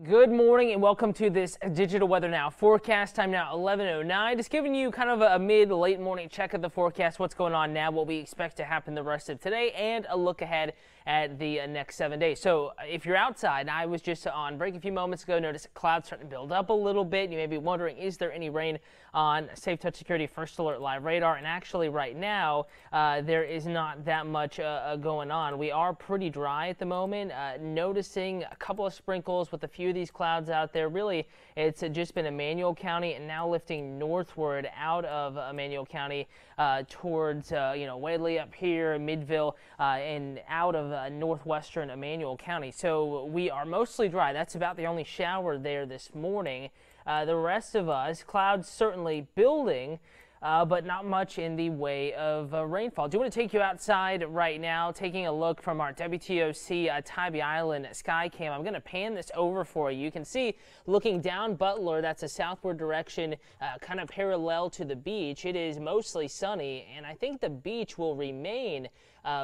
Good morning and welcome to this Digital Weather Now forecast. Time now 11:09. Just giving you kind of a mid-late morning check of the forecast, what's going on now, what we expect to happen the rest of today, and a look ahead at the next 7 days. So if you're outside, I was just on break a few moments ago, noticed clouds starting to build up a little bit. You may be wondering, is there any rain on Safe Touch Security First Alert Live radar? And actually right now, there is not that much going on. We are pretty dry at the moment, noticing a couple of sprinkles with a few of these clouds out there. Really, it's just been Emanuel County and now lifting northward out of Emanuel County towards, Wadley up here, Midville, and out of northwestern Emanuel County. So we are mostly dry. That's about the only shower there this morning. The rest of us, clouds certainly building, but not much in the way of rainfall. Do want to take you outside right now, taking a look from our WTOC Tybee Island sky cam. I'm going to pan this over for you. You can see looking down Butler, that's a southward direction, kind of parallel to the beach. It is mostly sunny, and I think the beach will remain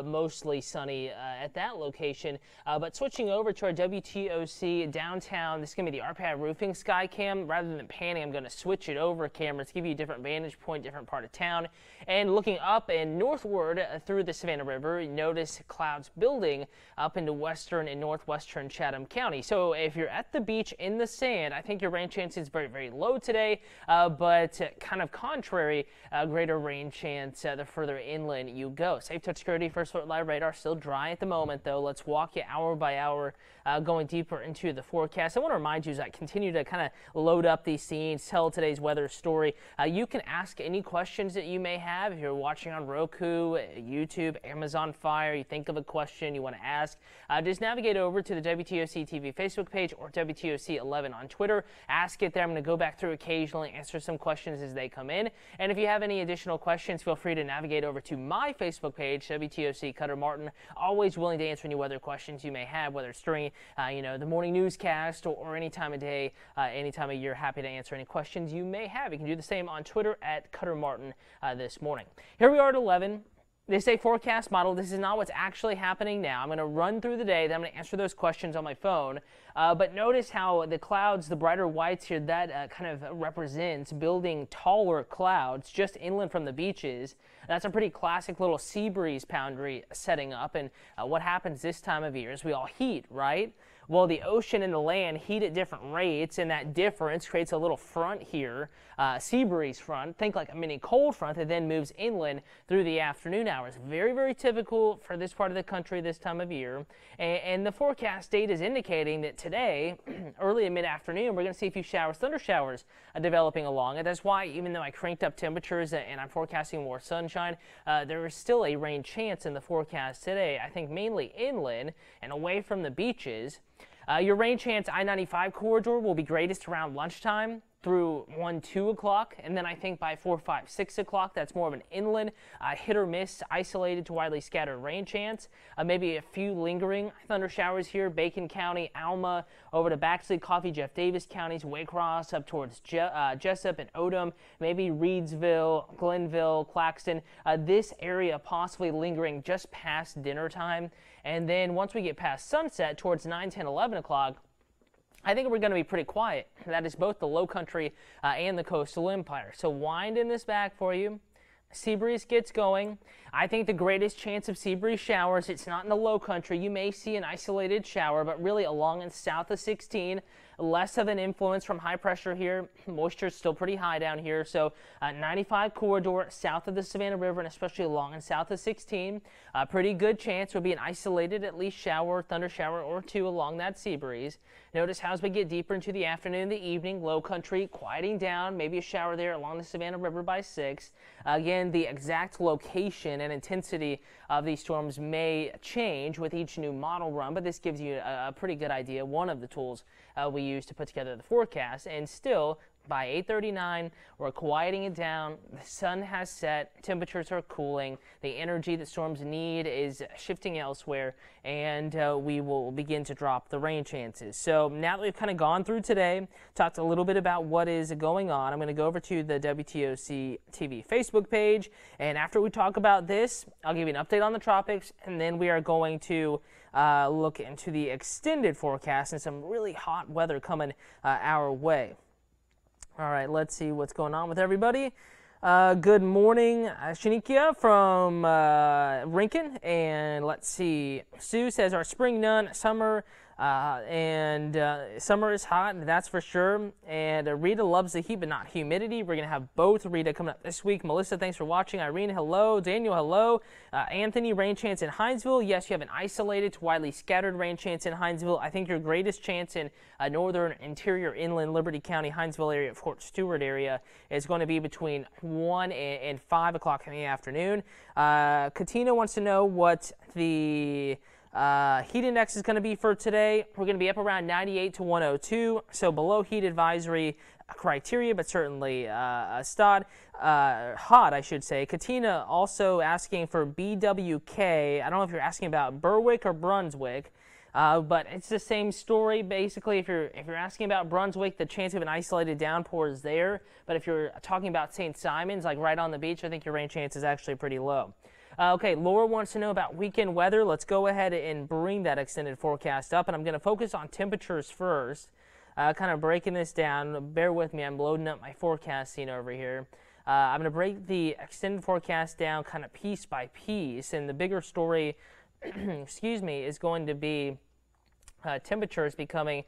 mostly sunny at that location. But switching over to our WTOC downtown, this is going to be the RPI roofing sky cam. Rather than panning, I'm going to switch it over cameras, give you a different vantage point, different part of town. And looking up and northward through the Savannah River, you notice clouds building up into western and northwestern Chatham County. So if you're at the beach in the sand, I think your rain chance is very, very low today, but kind of contrary, greater rain chance the further inland you go. Safe Touch Security First Alert Live radar still dry at the moment, though. Let's walk you hour by hour, going deeper into the forecast. I want to remind you as I continue to kind of load up these scenes, tell today's weather story. You can ask any questions that you may have. If you're watching on Roku, YouTube, Amazon Fire, you think of a question you want to ask, just navigate over to the WTOC TV Facebook page or WTOC 11 on Twitter. Ask it there. I'm going to go back through occasionally, answer some questions as they come in. And if you have any additional questions, feel free to navigate over to my Facebook page, WTOC Cutter Martin. Always willing to answer any weather questions you may have, whether it's during, the morning newscast or any time of day, any time of year. Happy to answer any questions you may have. You can do the same on Twitter at Cutter Martin this morning. Here we are at 11. This day forecast model. This is not what's actually happening now. I'm going to run through the day, then I'm going to answer those questions on my phone. But notice how the clouds, the brighter whites here, that kind of represents building taller clouds just inland from the beaches. That's a pretty classic little sea breeze boundary setting up. And what happens this time of year is we all heat, right? Well, the ocean and the land heat at different rates, and that difference creates a little front here, sea breeze front. Think like a mini cold front that then moves inland through the afternoon hours. Very, very typical for this part of the country this time of year. And the forecast data is indicating that today, early and mid-afternoon, we're going to see a few showers, thunder showers developing along it. That's why, even though I cranked up temperatures and I'm forecasting more sunshine, there is still a rain chance in the forecast today. I think mainly inland and away from the beaches. Your rain chance I-95 corridor will be greatest around lunchtime through 1, 2 o'clock, and then I think by 4, 5, 6 o'clock, that's more of an inland hit or miss, isolated to widely scattered rain chance. Maybe a few lingering thunder showers here, Bacon County, Alma, over to Baxley, Coffee, Jeff Davis counties, Waycross, up towards Jessup and Odom, maybe Reedsville, Glenville, Claxton. This area possibly lingering just past dinner time. And then once we get past sunset, towards 9, 10, 11 o'clock, I think we're going to be pretty quiet. That is both the low country and the coastal empire. So winding this back for you. Sea breeze gets going. I think the greatest chance of sea breeze showers, it's not in the low country. You may see an isolated shower, but really along and south of 16. Less of an influence from high pressure here. Moisture is still pretty high down here. So 95 corridor south of the Savannah River and especially along and south of 16. Pretty good chance would be an isolated at least shower, thunder shower or two along that sea breeze. Notice how as we get deeper into the afternoon and the evening, low country quieting down, maybe a shower there along the Savannah River by 6. Again, the exact location and intensity of these storms may change with each new model run, but this gives you a pretty good idea, one of the tools we use to put together the forecast, and still by 8:39, we're quieting it down. The sun has set. Temperatures are cooling. The energy that storms need is shifting elsewhere, and we will begin to drop the rain chances. So now that we've kind of gone through today, talked a little bit about what is going on, I'm going to go over to the WTOC TV Facebook page, and after we talk about this, I'll give you an update on the tropics, and then we are going to look into the extended forecast and some really hot weather coming our way. All right, let's see what's going on with everybody. Good morning, Shanikia from Rincon. And let's see, Sue says our spring none, summer, and summer is hot, that's for sure. And Rita loves the heat, but not humidity. We're going to have both Rita coming up this week. Melissa, thanks for watching. Irene, hello. Daniel, hello. Anthony, rain chance in Hinesville. Yes, you have an isolated to widely scattered rain chance in Hinesville. I think your greatest chance in northern interior inland Liberty County, Hinesville area, Fort Stewart area is going to be between 1 and 5 o'clock in the afternoon. Katina wants to know what the heat index is going to be for today. We're going to be up around 98 to 102, so below heat advisory criteria, but certainly hot, I should say. Katina also asking for BWK. I don't know if you're asking about Berwick or Brunswick, but it's the same story. Basically, if you're asking about Brunswick, the chance of an isolated downpour is there. But if you're talking about St. Simons, like right on the beach, I think your rain chance is actually pretty low. Okay, Laura wants to know about weekend weather. Let's go ahead and bring that extended forecast up, and I'm going to focus on temperatures first, kind of breaking this down. Bear with me, I'm loading up my forecasting over here. I'm going to break the extended forecast down kind of piece by piece, and the bigger story, excuse me, is going to be temperatures becoming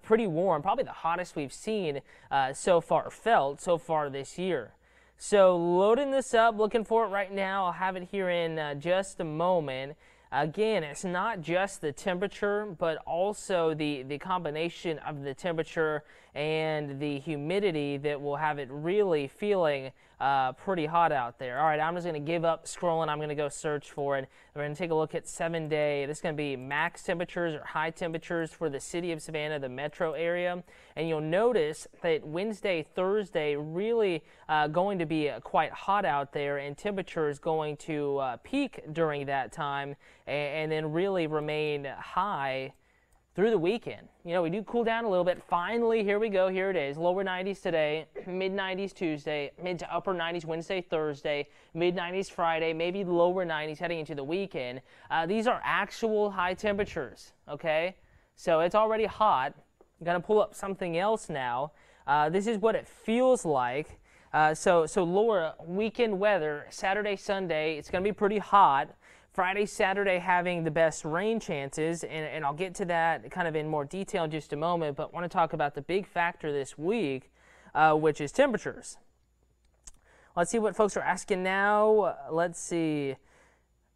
pretty warm, probably the hottest we've seen felt so far this year. So loading this up, looking for it right now. I'll have it here in just a moment. Again, it's not just the temperature, but also the combination of the temperature and the humidity that will have it really feeling pretty hot out there. All right, I'm just going to give up scrolling. I'm going to go search for it. We're going to take a look at 7-day. This is going to be max temperatures or high temperatures for the city of Savannah, the metro area. And you'll notice that Wednesday, Thursday, really going to be quite hot out there, and temperatures going to peak during that time and then really remain high through the weekend. You know, we do cool down a little bit. Finally, here we go. Here it is. Lower 90s today, mid-90s Tuesday, mid to upper 90s Wednesday, Thursday, mid-90s Friday, maybe lower 90s heading into the weekend. These are actual high temperatures, okay? So it's already hot. I'm going to pull up something else now. This is what it feels like. So Laura, weekend weather, Saturday, Sunday, it's going to be pretty hot. Friday, Saturday having the best rain chances, and I'll get to that kind of in more detail in just a moment, but want to talk about the big factor this week, which is temperatures. Let's see what folks are asking now. Let's see.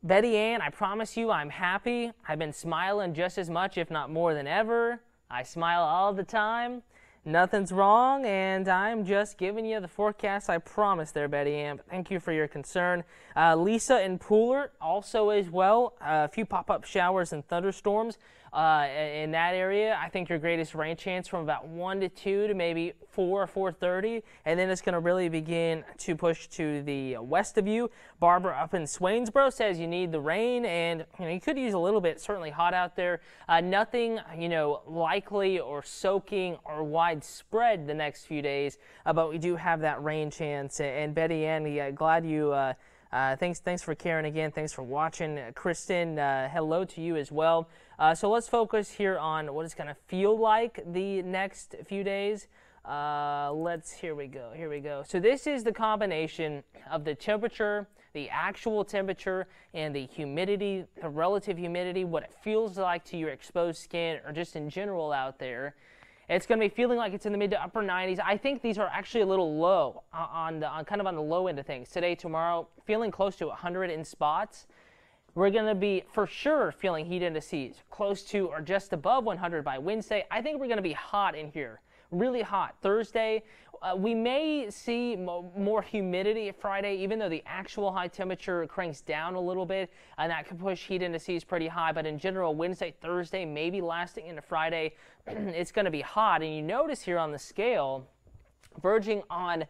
Betty Ann, I promise you I'm happy. I've been smiling just as much, if not more than ever. I smile all the time. Nothing's wrong, and I'm just giving you the forecast. I promise there, Betty Ann. Thank you for your concern. Lisa in Pooler also as well. A few pop-up showers and thunderstorms in that area. I think your greatest rain chance from about 1 to 2 to maybe 4 or 4:30, and then it's going to really begin to push to the west of you. Barbara up in Swainsboro says you need the rain, and you could use a little bit. Certainly hot out there. Nothing likely or soaking or widespread the next few days, but we do have that rain chance. And Betty Ann, glad you. Thanks for caring again. Thanks for watching. Kristen, hello to you as well. So let's focus here on what it's going to feel like the next few days. Here we go. So this is the combination of the temperature, the actual temperature, and the humidity, the relative humidity, what it feels like to your exposed skin or just in general out there. It's going to be feeling like it's in the mid to upper 90s. I think these are actually a little low on kind of on the low end of things. Today, tomorrow, feeling close to 100 in spots. We're going to be for sure feeling heat indices close to or just above 100 by Wednesday. I think we're going to be hot in here, really hot. Thursday, we may see more humidity Friday, even though the actual high temperature cranks down a little bit, and that can push heat indices pretty high. But in general, Wednesday, Thursday, maybe lasting into Friday, it's going to be hot. And you notice here on the scale, verging on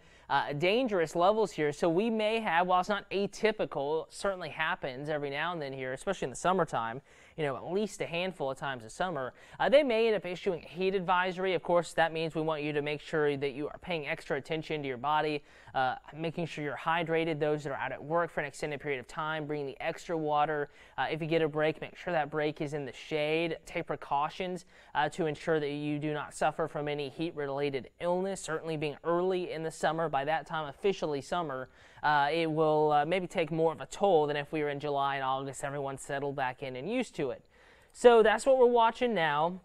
dangerous levels here. So we may have, while it's not atypical, it certainly happens every now and then here, especially in the summertime, at least a handful of times a summer, they may end up issuing a heat advisory. Of course, that means we want you to make sure that you are paying extra attention to your body, making sure you're hydrated. Those that are out at work for an extended period of time, bring the extra water. If you get a break, make sure that break is in the shade. Take precautions to ensure that you do not suffer from any heat-related illness. Certainly being early in the summer, by that time officially summer, it will maybe take more of a toll than if we were in July and August, everyone's settled back in and used to it. So that's what we're watching now,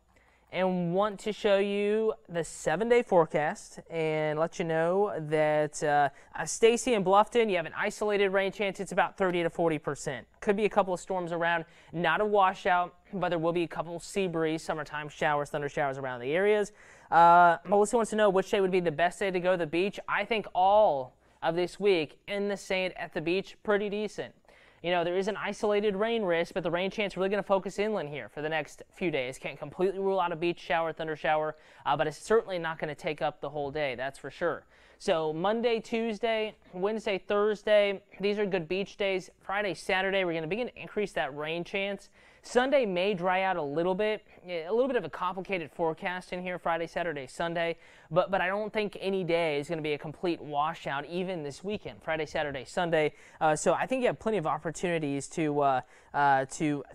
and want to show you the 7-day forecast and let you know that Stacy and Bluffton, you have an isolated rain chance. It's about 30 to 40%. Could be a couple of storms around, not a washout, but there will be a couple sea breeze, summertime showers, thunder showers around the areas. Melissa wants to know which day would be the best day to go to the beach. I think all of this week in the sand at the beach, pretty decent. There is an isolated rain risk, but the rain chance really going to focus inland here for the next few days. Can't completely rule out a beach shower, thunder shower, but it's certainly not going to take up the whole day, that's for sure. So Monday, Tuesday, Wednesday, Thursday, these are good beach days. Friday, Saturday, we're going to begin to increase that rain chance. Sunday may dry out a little bit of a complicated forecast in here, Friday, Saturday, Sunday, but I don't think any day is going to be a complete washout even this weekend, Friday, Saturday, Sunday. So I think you have plenty of opportunities to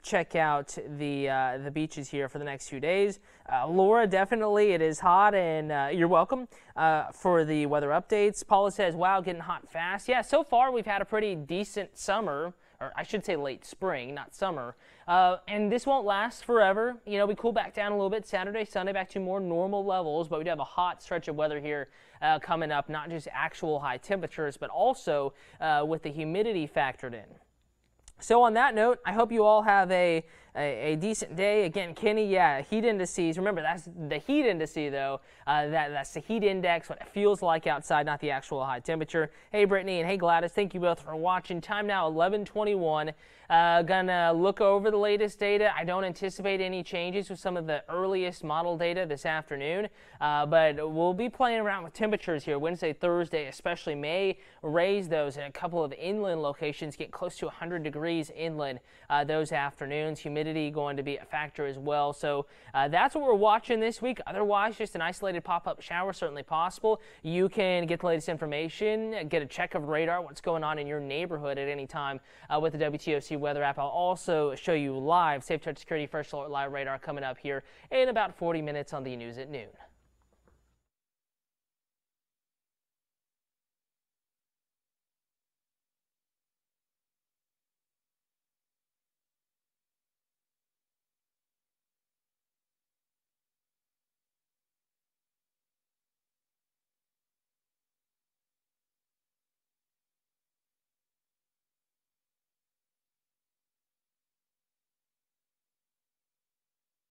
check out the beaches here for the next few days. Laura, definitely it is hot, and you're welcome for the weather updates. Paula says, wow, getting hot fast. Yeah, so far we've had a pretty decent summer, or I should say late spring, not summer. And this won't last forever. We cool back down a little bit Saturday, Sunday, back to more normal levels, but we do have a hot stretch of weather here coming up, not just actual high temperatures, but also with the humidity factored in. So on that note, I hope you all have a decent day. Again, Kenny, yeah, heat indices. Remember, that's the heat indice, though. That's the heat index, what it feels like outside, not the actual high temperature. Hey, Brittany, and hey, Gladys, thank you both for watching. Time now, 11:21. Gonna look over the latest data. I don't anticipate any changes with some of the earliest model data this afternoon, but we'll be playing around with temperatures here. Wednesday, Thursday especially may raise those in a couple of inland locations, get close to 100 degrees inland those afternoons. Humidity going to be a factor as well. So that's what we're watching this week. Otherwise, just an isolated pop-up shower, certainly possible. You can get the latest information, get a check of radar, what's going on in your neighborhood at any time with the WTOC weather app. I'll also show you live Safe Touch Security First Alert Live radar coming up here in about 40 minutes on the news at noon.